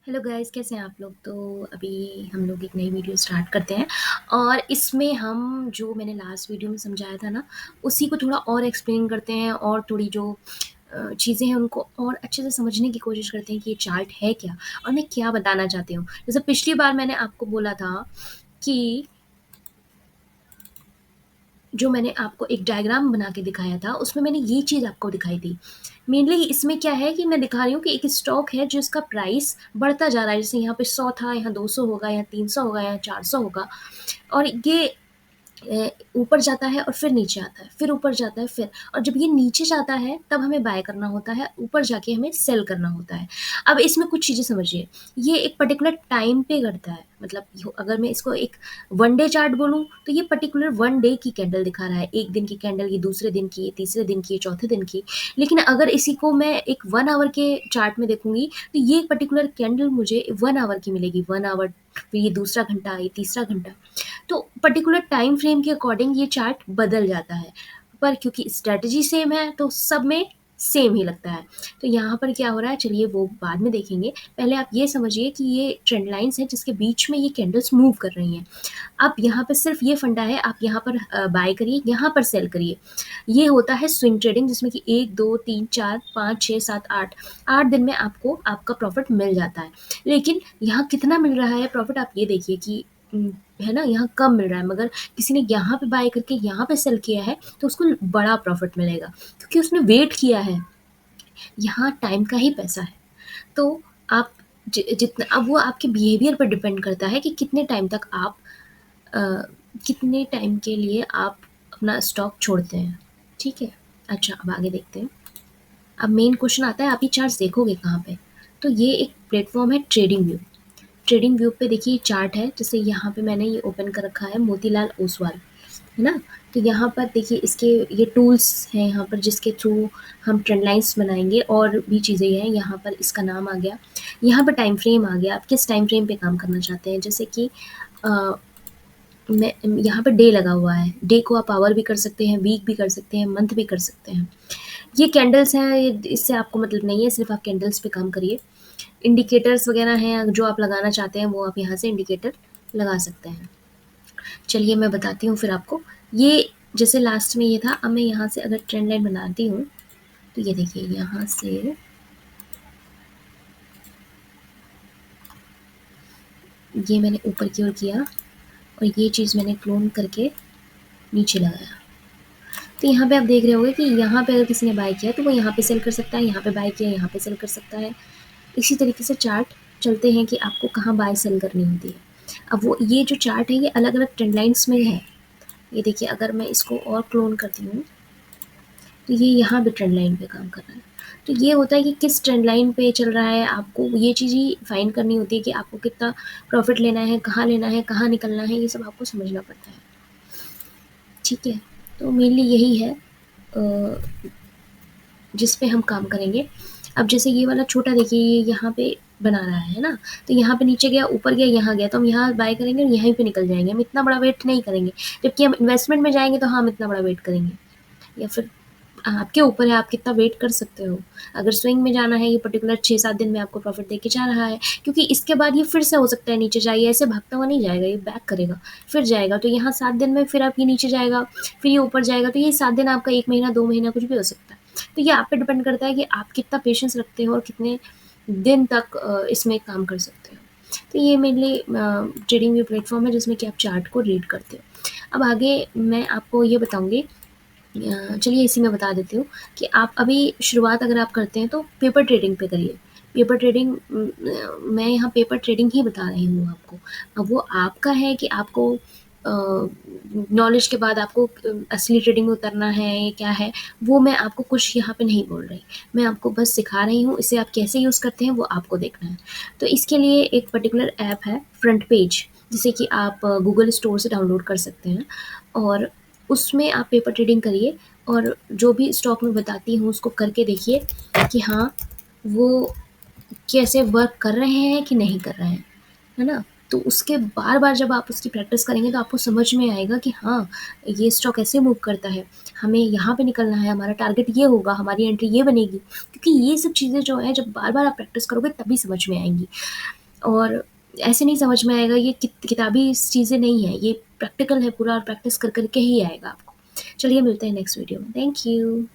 Hello guys, कैसे हैं आप लोग? तो अभी हम लोग एक नई वीडियो स्टार्ट करते हैं और इसमें हम जो मैंने लास्ट वीडियो में समझाया था ना, उसी को थोड़ा और एक्सप्लेन करते हैं और थोड़ी जो चीज़ें हैं उनको और अच्छे से समझने की कोशिश करते हैं कि ये चार्ट है क्या और मैं क्या बताना चाहती हूँ। जैसे पिछली बार मैंने आपको बोला था कि जो मैंने आपको एक डायग्राम बना के दिखाया था, उसमें मैंने ये चीज़ आपको दिखाई थी। मेनली इसमें क्या है कि मैं दिखा रही हूँ कि एक स्टॉक है जिसका प्राइस बढ़ता जा रहा है। जैसे यहाँ पे 100 था, यहाँ 200 होगा, यहाँ 300 होगा, यहाँ 400 होगा और ये ऊपर जाता है और फिर नीचे आता है, फिर ऊपर जाता है फिर, और जब ये नीचे जाता है तब हमें बाय करना होता है, ऊपर जाके हमें सेल करना होता है। अब इसमें कुछ चीज़ें समझिए, ये एक पर्टिकुलर टाइम पे करता है। मतलब अगर मैं इसको एक वन डे चार्ट बोलूँ तो ये पर्टिकुलर वन डे की कैंडल दिखा रहा है, एक दिन की कैंडल, ये दूसरे दिन की, ये तीसरे दिन की, ये चौथे दिन की। लेकिन अगर इसी को मैं एक 1 आवर के चार्ट में देखूँगी तो ये एक पर्टिकुलर कैंडल मुझे 1 आवर की मिलेगी, 1 आवर, फिर ये दूसरा घंटा, ये तीसरा घंटा। तो पर्टिकुलर टाइम फ्रेम के अकॉर्डिंग ये चार्ट बदल जाता है, पर क्योंकि स्ट्रैटेजी सेम है तो सब में सेम ही लगता है। तो यहाँ पर क्या हो रहा है, चलिए वो बाद में देखेंगे। पहले आप ये समझिए कि ये ट्रेंड लाइन्स हैं जिसके बीच में ये कैंडल्स मूव कर रही हैं। अब यहाँ पे सिर्फ ये फंडा है, आप यहाँ पर बाय करिए, यहाँ पर सेल करिए। ये होता है स्विंग ट्रेडिंग, जिसमें कि 1 2 3 4 5 6 7 8 8 दिन में आपको आपका प्रॉफिट मिल जाता है। लेकिन यहाँ कितना मिल रहा है प्रॉफिट, आप ये देखिए कि है ना, यहाँ कम मिल रहा है, मगर किसी ने यहाँ पे बाय करके यहाँ पे सेल किया है तो उसको बड़ा प्रॉफिट मिलेगा, क्योंकि उसने वेट किया है। यहाँ टाइम का ही पैसा है। तो आप जितना, अब वो आपके बिहेवियर पर डिपेंड करता है कि कितने टाइम तक आप अ, कितने टाइम के लिए आप अपना स्टॉक छोड़ते हैं। ठीक है? अच्छा, अब आगे देखते हैं। अब मेन क्वेश्चन आता है, आप ये चार्ट्स देखोगे कहाँ पे? तो ये एक प्लेटफ़ॉर्म है ट्रेडिंग व्यू। ट्रेडिंग व्यू पे देखिए चार्ट है, जैसे यहाँ पे मैंने ये ओपन कर रखा है, मोतीलाल ओसवाल, है ना? तो यहाँ पर देखिए इसके ये टूल्स हैं यहाँ पर, जिसके थ्रू हम ट्रेंड लाइन्स बनाएँगे और भी चीज़ें हैं। यहाँ पर इसका नाम आ गया, यहाँ पर टाइम फ्रेम आ गया, आप किस टाइम फ्रेम पे काम करना चाहते हैं। जैसे कि अ, मैं यहाँ पे डे लगा हुआ है, डे को आप आवर भी कर सकते हैं, वीक भी कर सकते हैं, मंथ भी कर सकते हैं। ये कैंडल्स हैं, ये इससे आपको मतलब नहीं है, सिर्फ़ आप कैंडल्स पे काम करिए। इंडिकेटर्स वगैरह हैं, जो आप लगाना चाहते हैं वो आप यहाँ से इंडिकेटर लगा सकते हैं। चलिए मैं बताती हूँ फिर आपको। ये जैसे लास्ट में ये था, अब मैं यहाँ से अगर ट्रेंड लाइन बनाती हूँ, तो ये देखिए यहाँ से ये मैंने ऊपर की ओर किया और ये चीज़ मैंने क्लोन करके नीचे लगाया। तो यहाँ पे आप देख रहे होंगे कि यहाँ पे अगर किसी ने बाय किया तो वो यहाँ पे सेल कर सकता है, यहाँ पे बाय किया यहाँ पे सेल कर सकता है। इसी तरीके से चार्ट चलते हैं कि आपको कहाँ बाय सेल करनी होती है। अब वो ये जो चार्ट है ये अलग-अलग ट्रेंड लाइन्स में है। ये देखिए, अगर मैं इसको और क्लोन करती हूँ तो ये यहाँ भी ट्रेंड लाइन पे काम कर रहा है। तो ये होता है कि किस ट्रेंड लाइन पे चल रहा है, आपको ये चीज़ ही फाइंड करनी होती है कि आपको कितना प्रॉफ़िट लेना है, कहाँ निकलना है, ये सब आपको समझना पड़ता है। ठीक है? तो मेनली यही है जिस पे हम काम करेंगे। अब जैसे ये वाला छोटा देखिए, ये यहाँ पे बना रहा है ना? तो यहाँ पे नीचे गया, ऊपर गया, यहाँ गया, तो हम यहाँ बाय करेंगे और यहीं पे निकल जाएँगे। हम इतना बड़ा वेट नहीं करेंगे। जबकि हम इन्वेस्टमेंट में जाएँगे तो हम इतना बड़ा वेट करेंगे, या फिर आपके ऊपर है, आप कितना वेट कर सकते हो। अगर स्विंग में जाना है, ये पर्टिकुलर 6-7 दिन में आपको प्रॉफ़िट देके जा रहा है, क्योंकि इसके बाद ये फिर से हो सकता है नीचे जाए, ऐसे भागता हुआ नहीं जाएगा, ये बैक करेगा, फिर जाएगा। तो यहाँ 7 दिन में फिर आप ये नीचे जाएगा, फिर ये ऊपर जाएगा, तो ये 7 दिन आपका 1 महीना, 2 महीना कुछ भी हो सकता है। तो ये आप पे डिपेंड करता है कि आप कितना पेशेंस रखते हो और कितने दिन तक इसमें काम कर सकते हो। तो ये मेनली ट्रेडिंग व्यू प्लेटफ़ॉर्म है जिसमें कि आप चार्ट को रीड करते हो। अब आगे मैं आपको ये बताऊँगी, चलिए इसी में बता देती हूँ कि आप अभी शुरुआत अगर आप करते हैं तो पेपर ट्रेडिंग पे करिए। पेपर ट्रेडिंग, मैं यहाँ पेपर ट्रेडिंग ही बता रही हूँ आपको। अब वो आपका है कि आपको नॉलेज के बाद आपको असली ट्रेडिंग में उतरना है या क्या है, वो मैं आपको कुछ यहाँ पे नहीं बोल रही। मैं आपको बस सिखा रही हूँ, इसे आप कैसे यूज़ करते हैं वो आपको देखना है। तो इसके लिए एक पर्टिकुलर ऐप है फ्रंट पेज, जिसे कि आप गूगल स्टोर से डाउनलोड कर सकते हैं, और उसमें आप पेपर ट्रेडिंग करिए और जो भी स्टॉक मैं बताती हूँ उसको करके देखिए कि हाँ, वो कैसे वर्क कर रहे हैं कि नहीं कर रहे हैं, है ना? तो उसके बार-बार जब आप उसकी प्रैक्टिस करेंगे तो आपको समझ में आएगा कि हाँ, ये स्टॉक ऐसे मूव करता है, हमें यहाँ पे निकलना है, हमारा टारगेट ये होगा, हमारी एंट्री ये बनेगी। क्योंकि ये सब चीज़ें जो हैं जब बार-बार आप प्रैक्टिस करोगे तभी समझ में आएँगी। और ऐसे नहीं समझ में आएगा, ये किताबी चीज़ें नहीं हैं, ये प्रैक्टिकल है पूरा और प्रैक्टिस कर कर के ही आएगा आपको। चलिए मिलते हैं नेक्स्ट वीडियो में। Thank you.